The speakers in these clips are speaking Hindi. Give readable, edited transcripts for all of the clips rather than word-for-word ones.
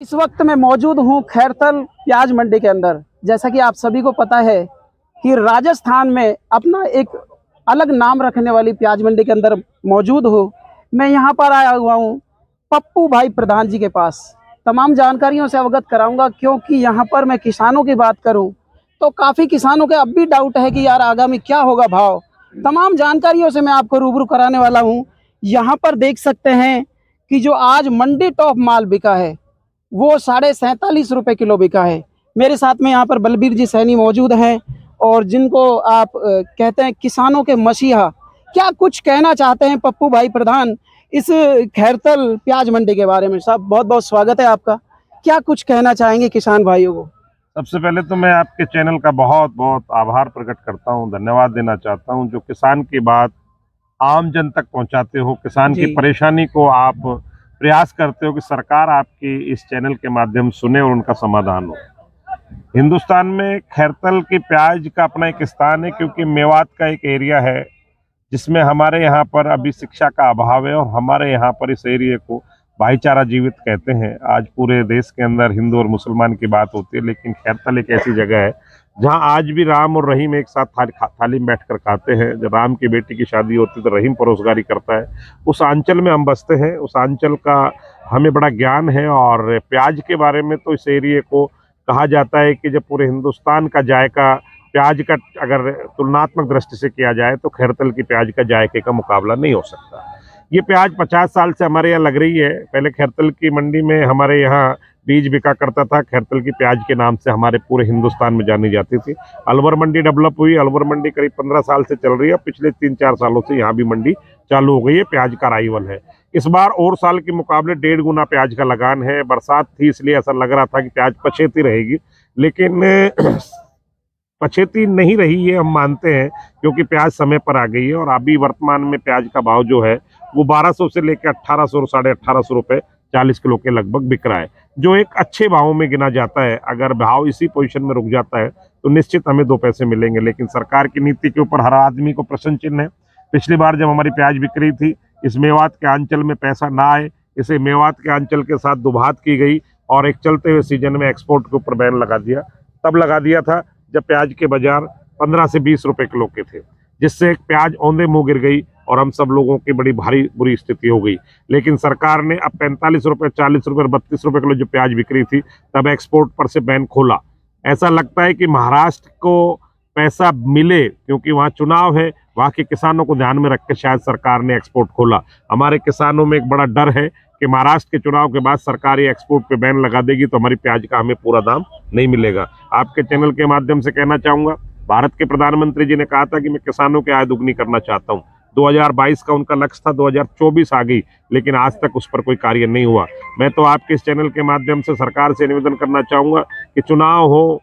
इस वक्त मैं मौजूद हूँ खैरतल प्याज मंडी के अंदर। जैसा कि आप सभी को पता है कि राजस्थान में अपना एक अलग नाम रखने वाली प्याज मंडी के अंदर मौजूद हूँ। मैं यहाँ पर आया हुआ हूँ पप्पू भाई प्रधान जी के पास। तमाम जानकारियों से अवगत कराऊंगा, क्योंकि यहाँ पर मैं किसानों की बात करूँ तो काफ़ी किसानों के अब भी डाउट है कि यार आगामी क्या होगा भाव। तमाम जानकारियों से मैं आपको रूबरू कराने वाला हूँ। यहाँ पर देख सकते हैं कि जो आज मंडी टॉप माल बिका है वो 47.5 रुपये किलो बिका है। मेरे साथ में यहाँ पर बलबीर जी सैनी मौजूद हैं, और जिनको आप कहते हैं किसानों के मसीहा। क्या कुछ कहना चाहते हैं पप्पू भाई प्रधान इस खैरतल प्याज मंडी के बारे में? साहब बहुत बहुत स्वागत है आपका। क्या कुछ कहना चाहेंगे किसान भाइयों को? सबसे पहले तो मैं आपके चैनल का बहुत बहुत आभार प्रकट करता हूं, धन्यवाद देना चाहता हूं जो किसान की बात आम जन तक पहुंचाते हो, किसान की परेशानी को आप प्रयास करते हो कि सरकार आपकी इस चैनल के माध्यम सुने और उनका समाधान हो। हिंदुस्तान में खैरतल की प्याज का अपना एक स्थान है, क्योंकि मेवात का एक एरिया है जिसमें हमारे यहाँ पर अभी शिक्षा का अभाव है, और हमारे यहाँ पर इस एरिया को भाईचारा जीवित कहते हैं। आज पूरे देश के अंदर हिंदू और मुसलमान की बात होती है, लेकिन खैरतल एक ऐसी जगह है जहाँ आज भी राम और रहीम एक साथ थाली में बैठकर खाते हैं। जब राम की बेटी की शादी होती है तो रहीम परोसगारी करता है। उस अंचल में हम बसते हैं, उस अंचल का हमें बड़ा ज्ञान है। और प्याज के बारे में तो इस एरिए को कहा जाता है कि जब पूरे हिंदुस्तान का जायका प्याज का अगर तुलनात्मक दृष्टि से किया जाए तो खैरतल की प्याज का जायके का मुकाबला नहीं हो सकता। ये प्याज 50 साल से हमारे यहाँ लग रही है। पहले खैरतल की मंडी में हमारे यहाँ बीज बिका करता था, खैरतल की प्याज के नाम से हमारे पूरे हिंदुस्तान में जानी जाती थी। अलवर मंडी डेवलप हुई, अलवर मंडी करीब 15 साल से चल रही है। पिछले 3-4 सालों से यहाँ भी मंडी चालू हो गई है, प्याज का अराइवल है। इस बार और साल के मुकाबले 1.5 गुना प्याज का लगान है। बरसात थी इसलिए ऐसा लग रहा था कि प्याज पछेती रहेगी, लेकिन पछेती नहीं रही है, हम मानते हैं, क्योंकि प्याज समय पर आ गई है। और अभी वर्तमान में प्याज का भाव जो है वो 1200 से लेकर 1800 और 1850 रुपये 40 किलो के लगभग बिक रहा है, जो एक अच्छे भाव में गिना जाता है। अगर भाव इसी पोजीशन में रुक जाता है तो निश्चित हमें 2 पैसे मिलेंगे, लेकिन सरकार की नीति के ऊपर हर आदमी को प्रश्न चिन्ह है। पिछली बार जब हमारी प्याज बिक रही थी, इस मेवात के अंचल में पैसा ना आए, इसे मेवात के अंचल के साथ दुभात की गई और एक चलते हुए सीजन में एक्सपोर्ट के ऊपर बैन लगा दिया। तब लगा दिया था जब प्याज के बाजार 15 से 20 रुपए किलो के थे, जिससे प्याज औंधे मुंह गिर गई और हम सब लोगों की बड़ी भारी बुरी स्थिति हो गई। लेकिन सरकार ने अब 45 रुपए, 40 रुपए और 32 रुपए किलो जो प्याज बिक रही थी, तब एक्सपोर्ट पर से बैन खोला। ऐसा लगता है कि महाराष्ट्र को पैसा मिले, क्योंकि वहाँ चुनाव है, वहाँ के किसानों को ध्यान में रख के शायद सरकार ने एक्सपोर्ट खोला। हमारे किसानों में एक बड़ा डर है कि महाराष्ट्र के चुनाव के बाद सरकार ये एक्सपोर्ट पे बैन लगा देगी तो हमारी प्याज का हमें पूरा दाम नहीं मिलेगा। आपके चैनल के माध्यम से कहना चाहूँगा, भारत के प्रधानमंत्री जी ने कहा था कि मैं किसानों की आय दुगनी करना चाहता हूँ। 2022 का उनका लक्ष्य था, 2024 आ गई, लेकिन आज तक उस पर कोई कार्य नहीं हुआ। मैं तो आपके इस चैनल के माध्यम से सरकार से निवेदन करना चाहूँगा कि चुनाव हो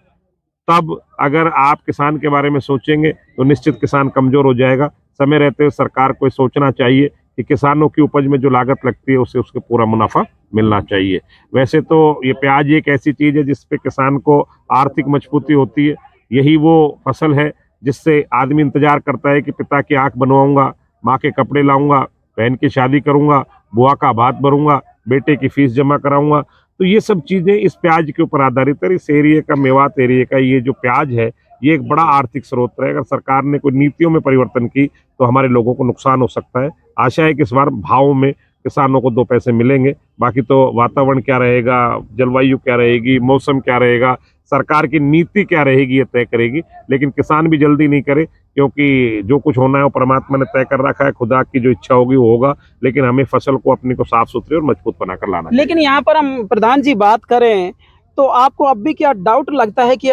तब अगर आप किसान के बारे में सोचेंगे तो निश्चित किसान कमजोर हो जाएगा। समय रहते हुए सरकार को सोचना चाहिए कि किसानों की उपज में जो लागत लगती है उसे उसके पूरा मुनाफा मिलना चाहिए। वैसे तो ये प्याज एक ऐसी चीज़ है जिस पे किसान को आर्थिक मजबूती होती है। यही वो फसल है जिससे आदमी इंतजार करता है कि पिता की आंख बनवाऊंगा, माँ के कपड़े लाऊंगा, बहन की शादी करूंगा, बुआ का भात भरूंगा, बेटे की फीस जमा कराऊंगा। तो ये सब चीज़ें इस प्याज के ऊपर आधारित है। इस एरिए का, मेवात एरिए का ये जो प्याज है, ये एक बड़ा आर्थिक स्रोत है। अगर सरकार ने कोई नीतियों में परिवर्तन की तो हमारे लोगों को नुकसान हो सकता है। आशा है कि इस बार भाव में किसानों को 2 पैसे मिलेंगे। बाकी तो वातावरण क्या रहेगा, जलवायु क्या रहेगी, मौसम क्या रहेगा, सरकार की नीति क्या रहेगी, ये तय करेगी। लेकिन किसान भी जल्दी नहीं करे, क्योंकि जो कुछ होना है वो परमात्मा ने तय कर रखा है। खुदा की जो इच्छा होगी वो होगा, लेकिन हमें फसल को अपनी को साफ सुथरी और मजबूत बनाकर लाना है। लेकिन यहाँ पर हम प्रधान जी बात करें तो आपको अब भी क्या डाउट लगता है कि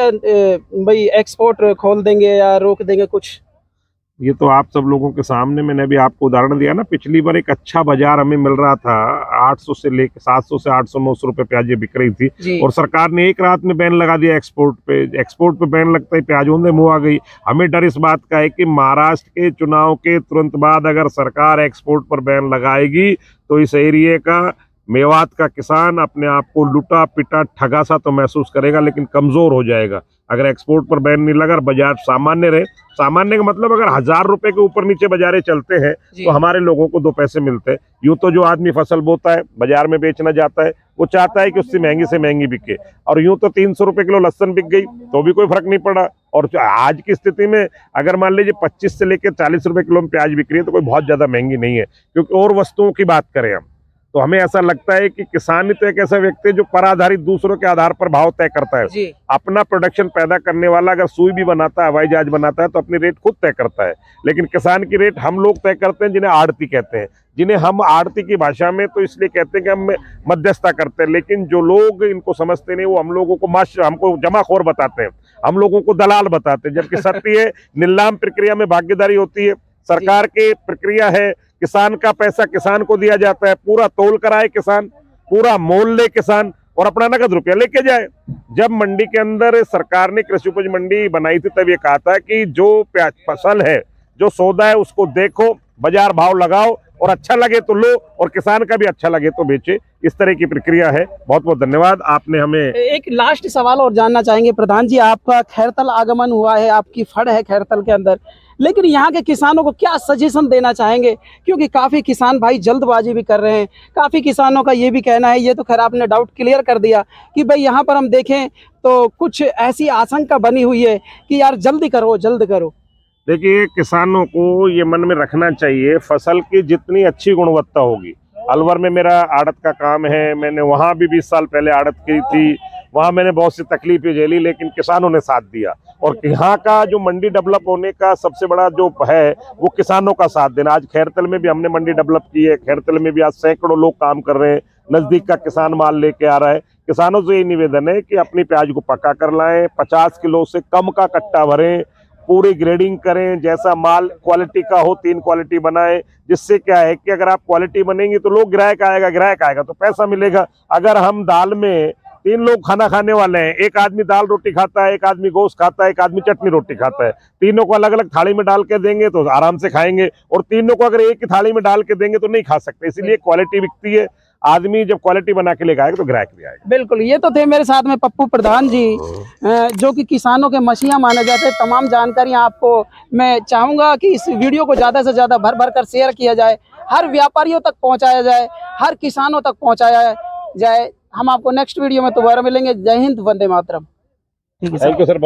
भाई एक्सपोर्ट खोल देंगे या रोक देंगे कुछ? ये तो आप सब लोगों के सामने मैंने अभी आपको उदाहरण दिया ना। पिछली बार एक अच्छा बाजार हमें मिल रहा था, 800 से लेकर 700 से 800-900 रुपए प्याज बिक रही थी, और सरकार ने एक रात में बैन लगा दिया एक्सपोर्ट पे। एक्सपोर्ट पे बैन लगता ही प्याज औंधे मुंह आ गई। हमें डर इस बात का है कि महाराष्ट्र के चुनाव के तुरंत बाद अगर सरकार एक्सपोर्ट पर बैन लगाएगी तो इस एरिए का, मेवात का किसान अपने आप को लुटा पिटा ठगा सा तो महसूस करेगा, लेकिन कमजोर हो जाएगा। अगर एक्सपोर्ट पर बैन नहीं लगा, बाजार सामान्य रहे, सामान्य का मतलब अगर 1000 रुपए के ऊपर नीचे बाजारें चलते हैं तो हमारे लोगों को 2 पैसे मिलते हैं। यूं तो जो आदमी फसल बोता है, बाजार में बेचना जाता है, वो चाहता है कि उससे महंगी से महंगी बिके। और यूं तो 300 रुपए किलो लहसुन बिक गई तो भी कोई फर्क नहीं पड़ा। और आज की स्थिति में अगर मान लीजिए 25 से लेकर 40 रुपए किलो में प्याज बिक रही है तो कोई बहुत ज्यादा महंगी नहीं है। क्योंकि और वस्तुओं की बात करें हम तो हमें ऐसा लगता है कि किसान ही तो एक ऐसा व्यक्ति है जो पर आधारित दूसरों के आधार पर भाव तय करता है। जी। अपना प्रोडक्शन पैदा करने वाला अगर सुई भी बनाता है, हवाई जहाज बनाता है तो अपनी रेट खुद तय करता है। लेकिन किसान की रेट हम लोग तय करते हैं, जिन्हें आड़ती कहते हैं, जिन्हें हम आड़ती की भाषा में तो इसलिए कहते हैं कि हम मध्यस्थता करते हैं। लेकिन जो लोग इनको समझते नहीं वो हम लोगों को हमको जमाखोर बताते हैं, हम लोगों को दलाल बताते हैं। जबकि सत्य है नीलाम प्रक्रिया में भागीदारी होती है, सरकार की प्रक्रिया है, किसान का पैसा किसान को दिया जाता है, पूरा तोल कराए किसान, पूरा मोल ले किसान और अपना नगद रुपया लेके जाए। जब मंडी के अंदर सरकार ने कृषि उपज मंडी बनाई थी तब ये कहा था कि जो फसल है, जो सौदा है उसको देखो, बाजार भाव लगाओ और अच्छा लगे तो लो और किसान का भी अच्छा लगे तो बेचे। इस तरह की प्रक्रिया है। बहुत बहुत धन्यवाद। आपने हमें एक लास्ट सवाल और जानना चाहेंगे प्रधान जी, आपका खैरतल आगमन हुआ है, आपकी फड़ है खैरतल के अंदर, लेकिन यहाँ के किसानों को क्या सजेशन देना चाहेंगे? क्योंकि काफ़ी किसान भाई जल्दबाजी भी कर रहे हैं। काफ़ी किसानों का ये भी कहना है, ये तो खैर आपने डाउट क्लियर कर दिया कि भाई यहाँ पर हम देखें तो कुछ ऐसी आशंका बनी हुई है कि यार जल्दी करो जल्द करो। देखिए, किसानों को ये मन में रखना चाहिए, फसल की जितनी अच्छी गुणवत्ता होगी। अलवर में मेरा आड़त का काम है, मैंने वहाँ भी 20 साल पहले आड़त की थी, वहाँ मैंने बहुत सी तकलीफें झेली लेकिन किसानों ने साथ दिया। और यहाँ का जो मंडी डेवलप होने का सबसे बड़ा जो है वो किसानों का साथ देना। आज खैरतल में भी हमने मंडी डेवलप की है, खैरतल में भी आज सैकड़ों लोग काम कर रहे हैं, नजदीक का किसान माल लेके आ रहा है। किसानों से यही निवेदन है कि अपनी प्याज को पक्का कर लाएं, 50 किलो से कम का कट्टा भरें, पूरी ग्रेडिंग करें, जैसा माल क्वालिटी का हो 3 क्वालिटी बनाएं। जिससे क्या है कि अगर आप क्वालिटी बनेंगी तो लोग ग्राहक आएगा तो पैसा मिलेगा। अगर हम दाल में 3 लोग खाना खाने वाले हैं, एक आदमी दाल रोटी खाता है, एक आदमी गोश्त खाता है, एक आदमी चटनी रोटी खाता है, तीनों को अलग अलग थाली में डाल के देंगे तो आराम से खाएंगे और तीनों को अगर एक ही थाली में डाल के देंगे तो नहीं खा सकते। इसीलिए क्वालिटी बिकती है। आदमी जब क्वालिटी बना के लेकर आएगा तो ग्राहक भी आएगा। बिल्कुल, ये तो थे मेरे साथ में पप्पू प्रधान जी, जो कि किसानों के मसीहा माने जाते हैं। तमाम जानकारियां आपको मैं चाहूँगा कि इस वीडियो को ज़्यादा से ज़्यादा भर कर शेयर किया जाए, हर व्यापारियों तक पहुँचाया जाए, हर किसानों तक पहुँचाया जाए। हम आपको नेक्स्ट वीडियो में दोबारा मिलेंगे। जय हिंद, वंदे मातरम। ठीक है, थैंक यू सर।